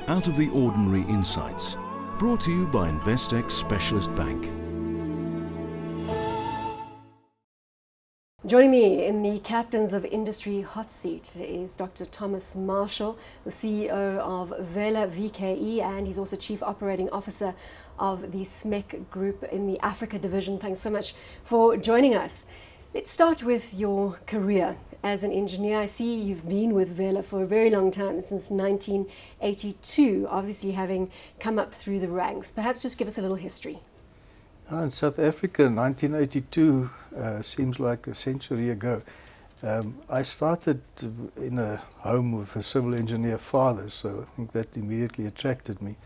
Out of the Ordinary Insights, brought to you by Investec Specialist Bank. Joining me in the Captains of Industry hot seat is Dr. Thomas Marshall, the CEO of Vela VKE, and he's also Chief Operating Officer of the SMEC Group in the Africa Division. Thanks so much for joining us. Let's start with your career as an engineer. I see you've been with Vela for a very long time, since 1982, obviously having come up through the ranks. Perhaps just give us a little history. In South Africa, 1982 seems like a century ago. I started in a home with a civil engineer father, so I think that immediately attracted me.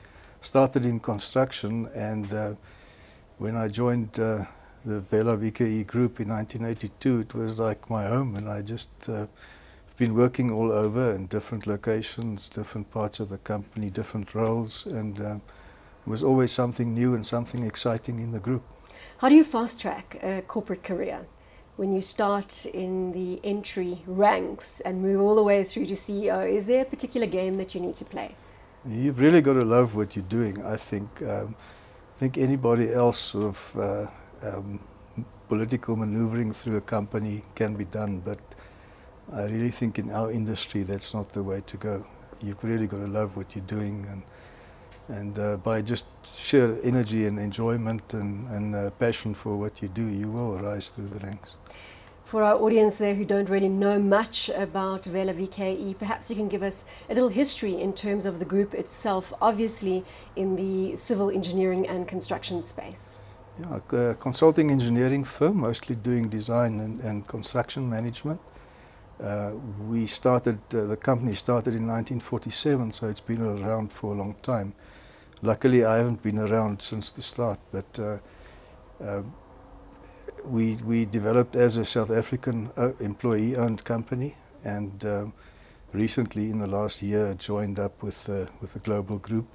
Started in construction, and when I joined the Vela VKE group in 1982, it was like my home, and I just been working all over in different locations, different parts of the company, different roles, and it was always something new and something exciting in the group. How do you fast track a corporate career when you start in the entry ranks and move all the way through to CEO? Is there a particular game that you need to play? You've really got to love what you're doing, I think. I think anybody else sort of political maneuvering through a company can be done, but I really think in our industry that's not the way to go. You've really got to love what you're doing, and by just sheer energy and enjoyment and passion for what you do, you will rise through the ranks. For our audience there who don't really know much about Vela VKE, perhaps you can give us a little history in terms of the group itself, obviously in the civil engineering and construction space. Yeah, a consulting engineering firm, mostly doing design and construction management. We started, the company started in 1947, so it's been around for a long time. Luckily, I haven't been around since the start, but we developed as a South African employee-owned company, and recently, in the last year, joined up with a global group,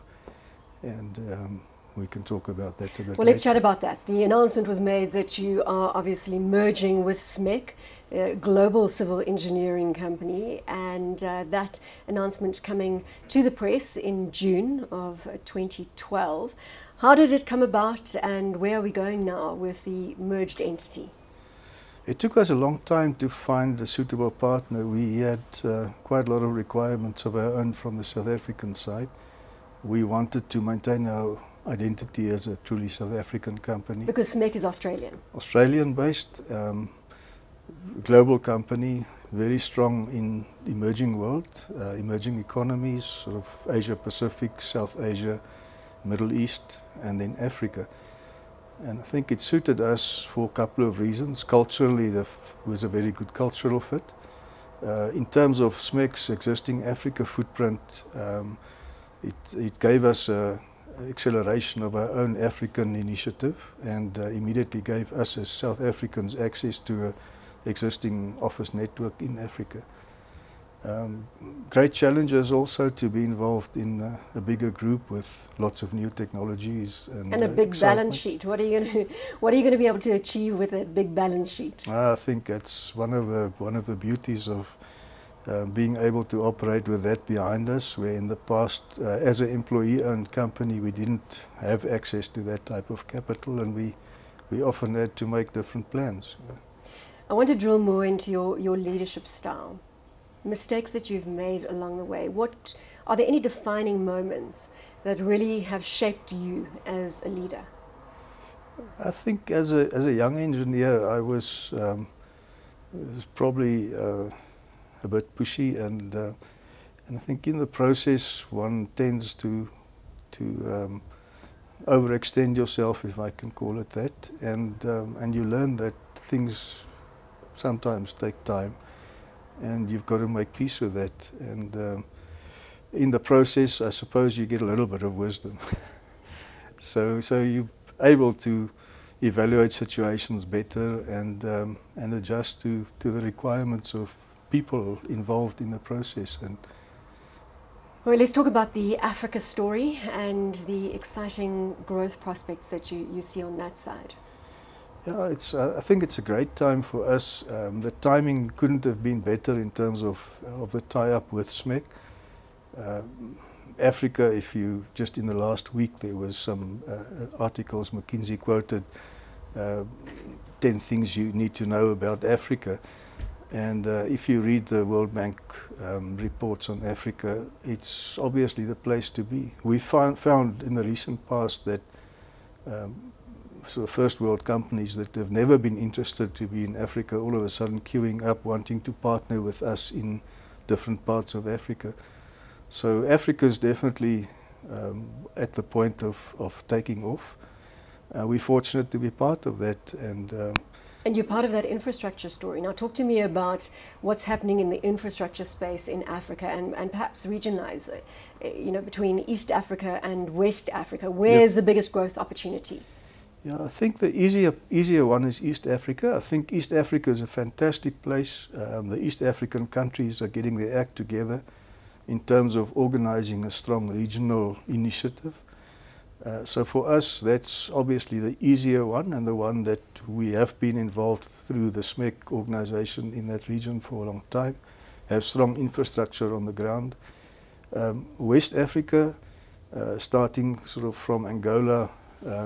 and we can talk about that a bit Well, let's chat about that. The announcement was made that you are obviously merging with SMEC, a global civil engineering company, and that announcement coming to the press in June of 2012. How did it come about, and where are we going now with the merged entity? It took us a long time to find a suitable partner. We had quite a lot of requirements of our own from the South African side. We wanted to maintain our identity as a truly South African company. Because SMEC is Australian. Australian-based, global company, very strong in emerging world, emerging economies, sort of Asia-Pacific, South Asia, Middle East, and then Africa. And I think it suited us for a couple of reasons. Culturally, there was a very good cultural fit. In terms of SMEC's existing Africa footprint, it gave us acceleration of our own African initiative, and immediately gave us as South Africans access to an existing office network in Africa. Great challenges also to be involved in a bigger group with lots of new technologies and a big excitement. balance sheet. What are you going to be able to achieve with a big balance sheet? I think that's one of the beauties of being able to operate with that behind us, where in the past, as an employee-owned company, we didn't have access to that type of capital, and we often had to make different plans. I want to drill more into your leadership style. Mistakes that you've made along the way. Are there any defining moments that really have shaped you as a leader? I think as a young engineer, I was probably a bit pushy, and I think in the process one tends to overextend yourself, if I can call it that, and you learn that things sometimes take time, and you've got to make peace with that. And in the process, I suppose you get a little bit of wisdom. so you're able to evaluate situations better and adjust to the requirements of people involved in the process. And well, let's talk about the Africa story and the exciting growth prospects that you see on that side. Yeah, I think it's a great time for us. The timing couldn't have been better in terms of the tie-up with SMEC. Africa, if you, just in the last week there was some articles McKinsey quoted, 10 things you need to know about Africa. And if you read the World Bank reports on Africa, it's obviously the place to be. We found in the recent past that sort of first world companies that have never been interested to be in Africa, all of a sudden queuing up, wanting to partner with us in different parts of Africa. So Africa is definitely at the point of taking off. We're fortunate to be part of that. And you're part of that infrastructure story. Now talk to me about what's happening in the infrastructure space in Africa and perhaps regionalize it, you know, between East Africa and West Africa. Where's the biggest growth opportunity? Yeah, I think the easier one is East Africa. I think East Africa is a fantastic place. The East African countries are getting their act together in terms of organizing a strong regional initiative. So for us, that's obviously the easier one, and the one that we have been involved through the SMEC organization in that region for a long time, have strong infrastructure on the ground. West Africa, starting sort of from Angola,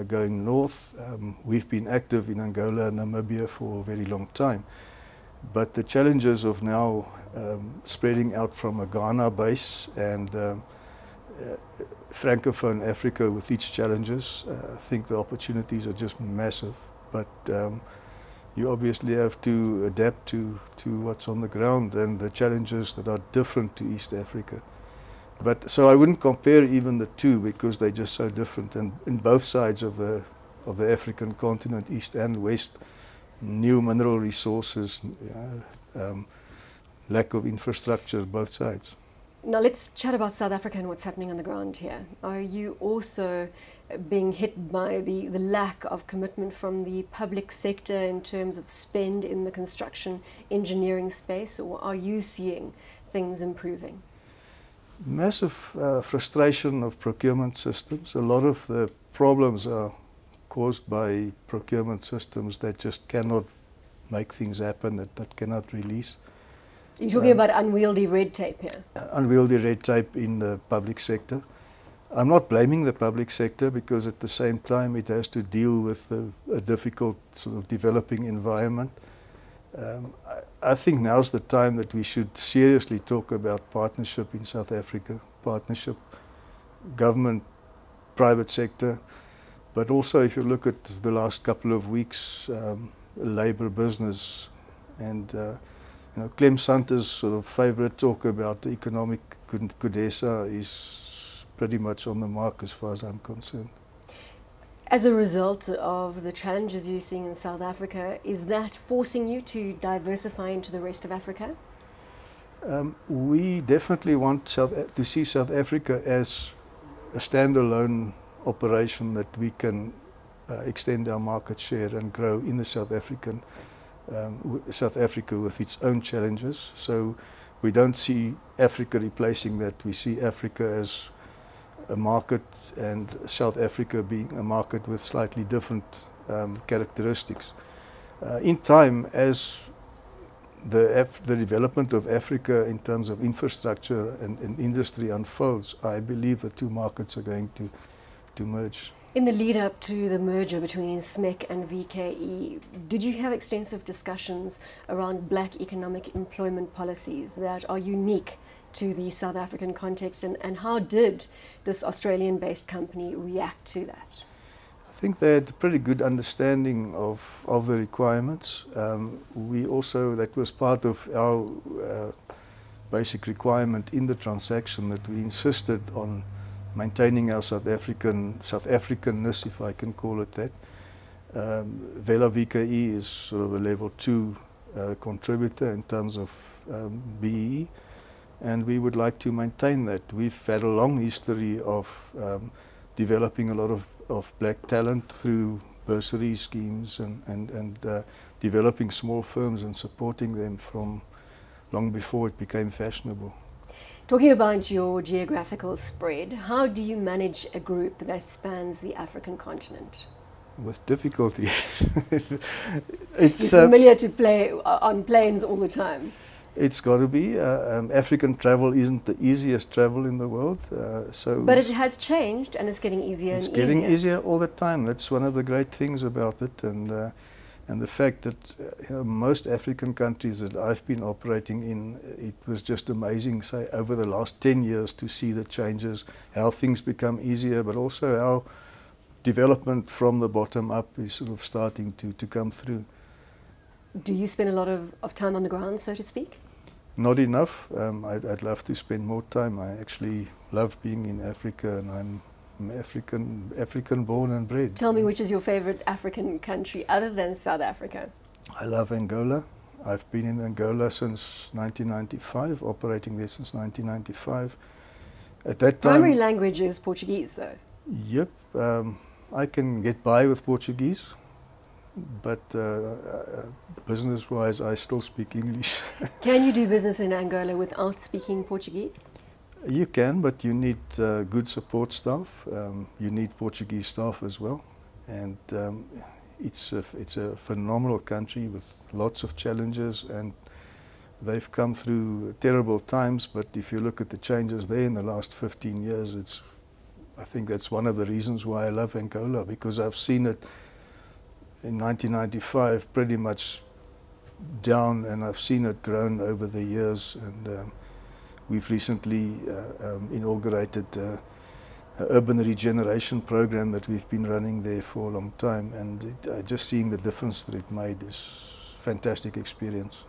going north, we've been active in Angola and Namibia for a very long time. But the challenges of now spreading out from a Ghana base and Francophone Africa with its challenges, I think the opportunities are just massive. But you obviously have to adapt to what's on the ground and the challenges that are different to East Africa. But so I wouldn't compare even the two because they're just so different. And in both sides of the African continent, East and West, new mineral resources, lack of infrastructure, both sides. Now let's chat about South Africa and what's happening on the ground here. Are you also being hit by the lack of commitment from the public sector in terms of spend in the construction engineering space, or are you seeing things improving? Massive frustration of procurement systems. A lot of the problems are caused by procurement systems that just cannot make things happen, that cannot release. You're talking about unwieldy red tape here? Unwieldy red tape in the public sector. I'm not blaming the public sector because at the same time it has to deal with a difficult sort of developing environment. I think now's the time that we should seriously talk about partnership in South Africa, partnership, government, private sector, but also if you look at the last couple of weeks, labour business, and you know, Clem Santer's sort of favourite talk about the economic kudesa is pretty much on the mark as far as I'm concerned. As a result of the challenges you're seeing in South Africa, is that forcing you to diversify into the rest of Africa? We definitely want to see South Africa as a standalone operation that we can extend our market share and grow in the South Africa with its own challenges. So we don't see Africa replacing that. We see Africa as a market and South Africa being a market with slightly different characteristics. In time, as the development of Africa in terms of infrastructure and industry unfolds, I believe the two markets are going to merge. In the lead up to the merger between SMEC and VKE, did you have extensive discussions around black economic employment policies that are unique to the South African context, and how did this Australian-based company react to that? I think they had a pretty good understanding of the requirements. We also, that was part of our basic requirement in the transaction, that we insisted on maintaining our South Africanness, if I can call it that. Vela VKE is sort of a level 2 contributor in terms of BEE, and we would like to maintain that. We've had a long history of developing a lot of black talent through bursary schemes and developing small firms and supporting them from long before it became fashionable. Talking about your geographical spread, how do you manage a group that spans the African continent? With difficulty. It's familiar to play on planes all the time. It's got to be. African travel isn't the easiest travel in the world. But it has changed, and it's getting easier it's and easier. getting easier all the time. That's one of the great things about it, and the fact that most African countries that I've been operating in, it was just amazing, say, over the last 10 years to see the changes, how things become easier, but also how development from the bottom up is sort of starting to come through. Do you spend a lot of time on the ground, so to speak? Not enough. I'd love to spend more time. I actually love being in Africa, and I'm African born and bred. Tell me, which is your favorite African country other than South Africa? I love Angola. I've been in Angola since 1995, operating there since 1995. At that time... Primary language is Portuguese, though. Yep. I can get by with Portuguese, but business-wise, I still speak English. Can you do business in Angola without speaking Portuguese? You can, but you need good support staff. You need Portuguese staff as well, and it's a phenomenal country with lots of challenges, and they've come through terrible times. But if you look at the changes there in the last 15 years, I think that's one of the reasons why I love Angola, because I've seen it in 1995 pretty much down, and I've seen it grown over the years, and we've recently inaugurated an urban regeneration program that we've been running there for a long time, and just seeing the difference that it made is a fantastic experience.